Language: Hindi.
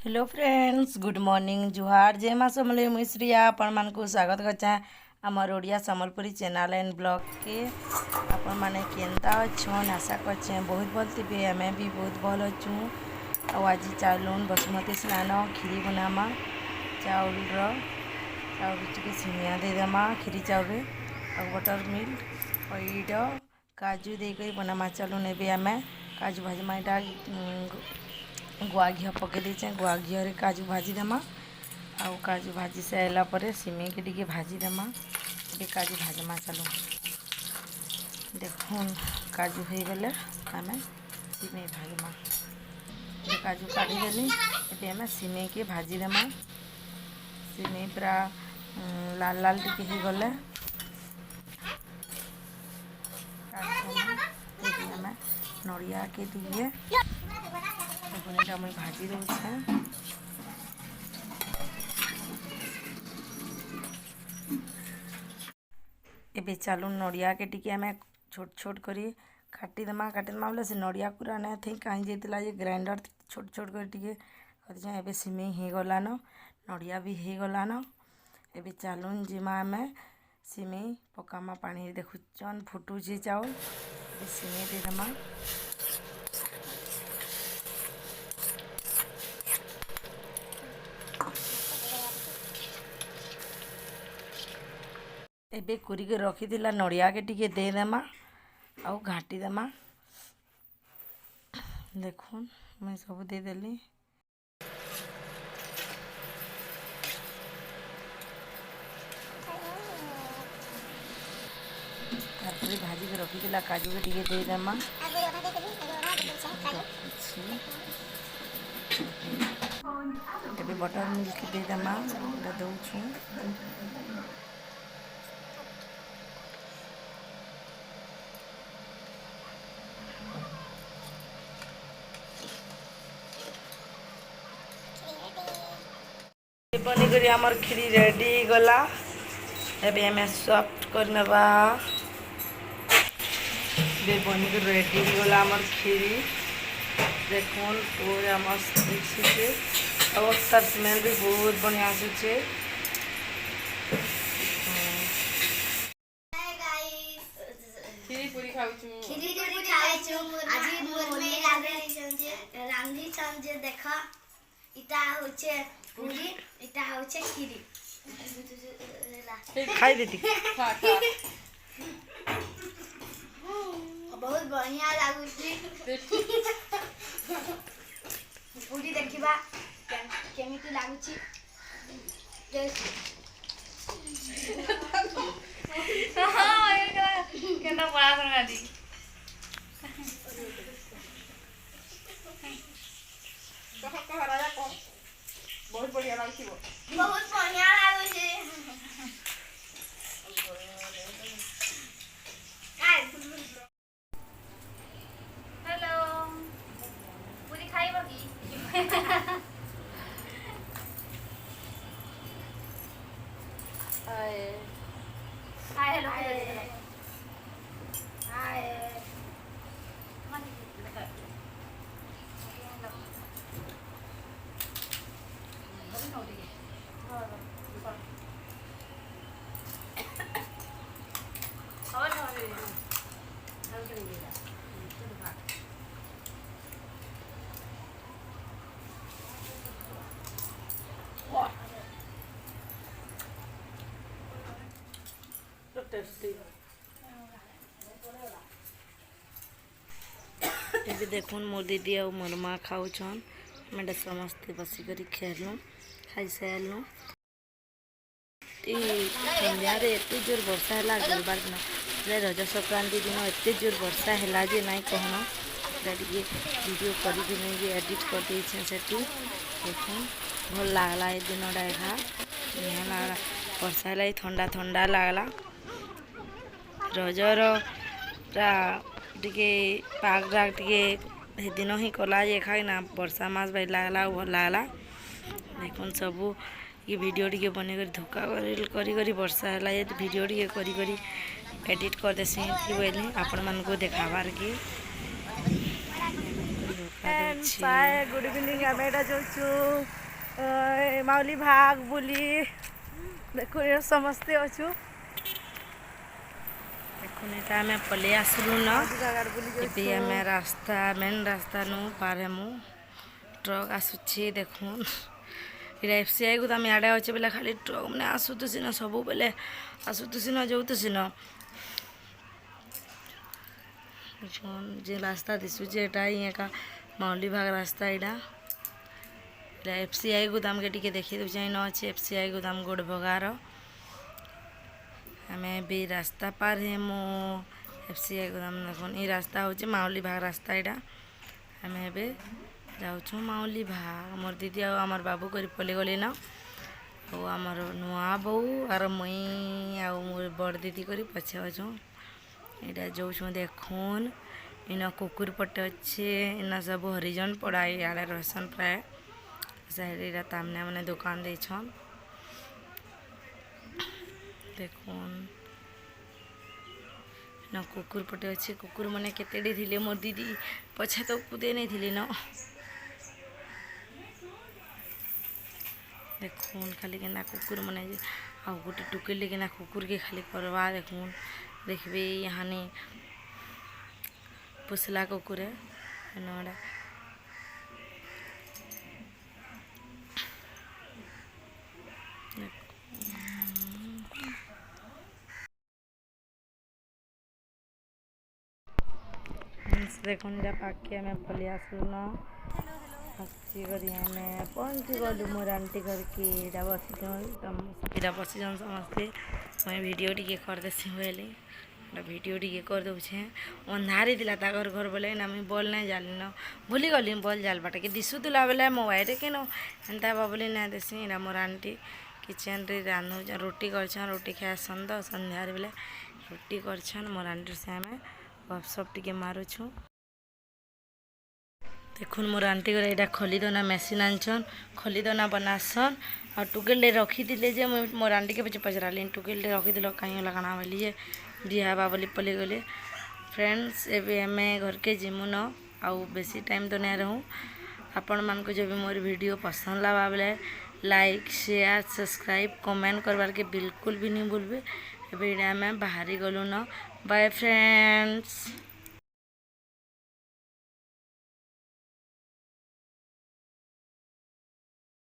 हेलो फ्रेंड्स, गुड मॉर्निंग, जुहार, जय माँ समले मुश्रिया आपण मान को स्वागत करछा आमर Odia Sambalpuri channel and blog के। आपण माने केनता अछन आशा करछे बहुत भल थिबे। हमें भी बहुत भल अछु। आज चालून बासमती स्नान खीरी बनामा। चाउल टिके सिमिया दे देमा खीरी चाउल और बटर मिल्क और ईड काजू देकर बनामा। चालू नेबे आमे काजू भाजमा। इटा गुआ घी पकई देचे। गुआ घी काजू भाजी देमा। आउ काजू भाजी सारा पर सिमे के टिके भाजी देमा। ये काजू भाजमा। चलो देखुन काजू हो गले आम सिमे भाजमा। ये काजू काढ़ी देली ये आम सिमे के भाजी देमा। सिमे पूरा लाल लाल टिके हो गले आम नड़िया के दिए मुझे भाजी दूचे। एबे चालू नड़िया के टिके आम छोट छोट करी काटिदेमा बोले से नड़िया पूरा नहीं थी कहीं जाता है ग्राइंडर छोट छोट कर टिके एबे सिमे हो गलान नड़िया भी हो गलान। एबे चालून जिमा आम सिमे पकामा पानी देखुचन फुटुचे चाउल सिमे देदेमा। एबे कुरिक रखी नड़िया के टिके दे देमा आउ घाटी देमा। देखुन मैं सब दे देली। तारपरे भाजी के रखी काजू के टिके दे देमा। एबे बटर मिल्क दे देमा दउछु। बनिक आमर खीरी रेडी गला। एबे हमें सॉफ्ट कर नेबा। बनिक रेडी गला आमर खीरी। देखुन पूरा मस्त दिखुचे और उसका स्मेल भी बहुत बढ़िया आसुचे। खीरी पूरी खाउछु। आज मोर में रांधी छन जे देख इटा होचे पूरी इटा होचे खीरी खाई देती। खा खा बहुत बढ़िया लागुची। पूरी देखिबा केमिति लागुची हां केना बड़ा बना दी। कह राजा को बहुत बढ़िया लागुची। बहुत बढ़िया लागुची। हेलो पूरी खाइबो की? हाय हाय हेलो हाय एबे देखुन मोर दीदी और मोर माँ खाऊन मैं समस्ते बसिक खेलु खाई सारू। संध्या एत जोर वर्षा है गुरुवार दिन रज संक्रांति दिन एत जोर वर्षा है जे नाई कहना टे वीडियो कर एडिट कर से देखुन भल लगला ये दिन एखा लगला वर्षा है ठंडा ठंडा लगला रजर पूरा टिके पाग डाक टिके दिन ही कला एखा ना वर्षा मास भाई लगला भल लगला। देखुन सबू ये वीडियो टिके बने कर धोखा करी वर्षा है वीडियो टिके करी एडिट कर देसी बोली आपण मान को देखाबार के धोखा ଅଛି ଗୁଡ୍ ଇଭିନିଂ। ଆମେ ଏଇଟା ଯାଉଛୁ ମାଉଲି ଭାଗ ବୋଲି ଦେଖୁ ସମସ୍ତେ ଅଛୁ। ଦେଖୁନ ଏଇଟା ଆମେ ପଳେଇ ଆସିଲୁ ନ ଏବେ ଆମେ ରାସ୍ତା ମେନ୍ ରାସ୍ତା ନୁ ପାର ହେମୁ। ଟ୍ରକ୍ ଆସୁଛି ଦେଖୁନ୍ ଏଇଟା ଏଫସିଆଇ କୁ ଆମେ ଆଡ଼େ ଅଛେ ବେଲେ ଖାଲି ଟ୍ରକ୍ ମାନେ ଆସୁଥିସି ନ ସବୁବେଲେ ଆସୁଥିସି ନ ଯାଉଥିସି ନ ଯେ ରାସ୍ତା ଦିଶୁଛି ଏଇଟା ହିଁ ଏକା ମାଉଲି ଭାଗ ରାସ୍ତା ଏଇଟା ଏଫସିଆଇ ଗୋଦାମକେ ଟିକେ ଦେଖି ଦେଉଛେ ଇନ ଅଛି ଏଫସିଆଇ ଗୋଦାମ ଗୋଡ଼ ଭଗାର। ଆମେ ବି ରାସ୍ତା ପାର ହେମୁ ଏଫସିଆଇ ଗୋଦାମ ଦେଖୁନ୍ ଏଇ ରାସ୍ତା ହେଉଛି ମାଉଲି ଭାଗ ରାସ୍ତା ଏଇଟା। ଆମେ ଏବେ ଯାଉଛୁ ମାଉଲି ଭାଗ। ମୋର ଦିଦି ଆଉ ଆମର ବାବୁ କରି ପଲେଇ ଗଲେ ନ ଆଉ ଆମର ନୂଆ ବୋଉ ଆର ମୁଇଁ ଆଉ ମୋର ବଡ଼ ଦିଦି କରି ପଛେ ଅଛୁଁ। ଏଇଟା ଯାଉଛୁଁ ଦେଖୁନ୍ ଇନ କୁକୁର ପଟେ ଅଛେ ଇନ ସବୁ ହରିଜନ ପଡ଼ା ଇଆଡ଼େ ରହସନ୍ ପ୍ରାୟ ସାଇଡ଼ରେ ତାମନେ ମାନେ ଦୋକାନ ଦେଇଛନ୍। ଦେଖୁନ୍ ଇନ କୁକୁର ପଟେ ଅଛି କୁକୁର ମାନେ କେତେଟି ଥିଲେ ମୋର ଦିଦି ପଛେ ତ କୁଦେ ନେଇ ଥିଲି ନ ଦେଖୁନ୍ ଖାଲି କେନ୍ତା କୁକୁର ମାନେ ଆଉ ଗୋଟେ ଟୁକେଲରେ କେନ୍ତା କୁକୁରକେ ଖାଲି କରବା ଦେଖୁନ୍ ଦେଖିବେ ଇହାନି ପୁଷଲା କୁକୁରେ ଏନଟା ଦେଖୁନ୍ ଏଇଟା ପାଖେ ଆମେ ପଲେଇ ଆସିଲୁ ନ ଆସି କରି ଆମେ ପହଞ୍ଚି ଗଲୁ ମୋର ଆଣ୍ଟି ଘରକି ଏଇଟା ବସିଛନ୍ ଏଇଟା ବସିଛନ୍ ସମସ୍ତେ ମୁଇଁ ଭିଡ଼ିଓ ଟିକେ କରିଦେସି ବୋଇଲି ଭିଡ଼ିଓ ଟିକେ କରିଦେଉଛେଁ। ଅନ୍ଧାର ଥିଲା ତାଙ୍କର ଘର ବୋଲେ ନା ମୁଇଁ ବଲ୍ ନାଇଁ ଜାଲିନ ଭୁଲିଗଲି ବଲ୍ ଜାଲବାଟା କି ଦିଶୁଥିଲା ବେଲେ ମୋବାଇଲ୍ରେ କେନ ଏନ୍ତା ହେବା ବୋଲି ନାଇଁ ଦେସି। ଏଇଟା ମୋର ଆଣ୍ଟି କିଚେନ୍ରେ ରାନ୍ଧୁଛନ୍ ରୁଟି କରିଛନ୍ ରୁଟି ଖାଏସନ୍ ତ ସନ୍ଧ୍ୟାରେ ବେଲେ ରୁଟି କରିଛନ୍ ମୋର ଆଣ୍ଟିର ସେ ଆମେ ଗପସପ୍ ଟିକେ ମାରୁଛୁଁ। ଦେଖୁନ୍ ମୋର ଆଣ୍ଟି ଘରେ ଏଇଟା ଖଲିଦନା ମେସିନ୍ ଆଣିଛନ୍ ଖଲିଦନା ବନାସନ୍ ଆଉ ଟୁକେଲ୍ଟେ ରଖିଥିଲେ ଯେ ମୁଇଁ ମୋର ଆଣ୍ଟିକେ ପଛେ ପଚରାଲି ଟୁକେଲ୍ଟେ ରଖିଥିଲ କାହିଁ ହେଲା କାଣା ବୋଇଲି ଯେ ଦିଆ ହେବା ବୋଲି ପଲେଇ ଗଲେ। ଫ୍ରେଣ୍ଡସ୍ ଏବେ ଆମେ ଘରକେ ଯିମୁନ ଆଉ ବେଶୀ ଟାଇମ୍ ତ ନାଇଁ ରହୁଁ। ଆପଣମାନଙ୍କୁ ଯଦି ମୋର ଭିଡ଼ିଓ ପସନ୍ଦ ଲାଗବା ବେଲେ ଲାଇକ୍ ସେୟାର ସବସ୍କ୍ରାଇବ୍ କମେଣ୍ଟ କରବାର୍କେ ବିଲକୁଲ ବି ନି ଭୁଲବେ। ଏବେ ଏଇଟା ଆମେ ବାହାରି ଗଲୁ ନ ବାଏ ଫ୍ରେଣ୍ଡସ୍।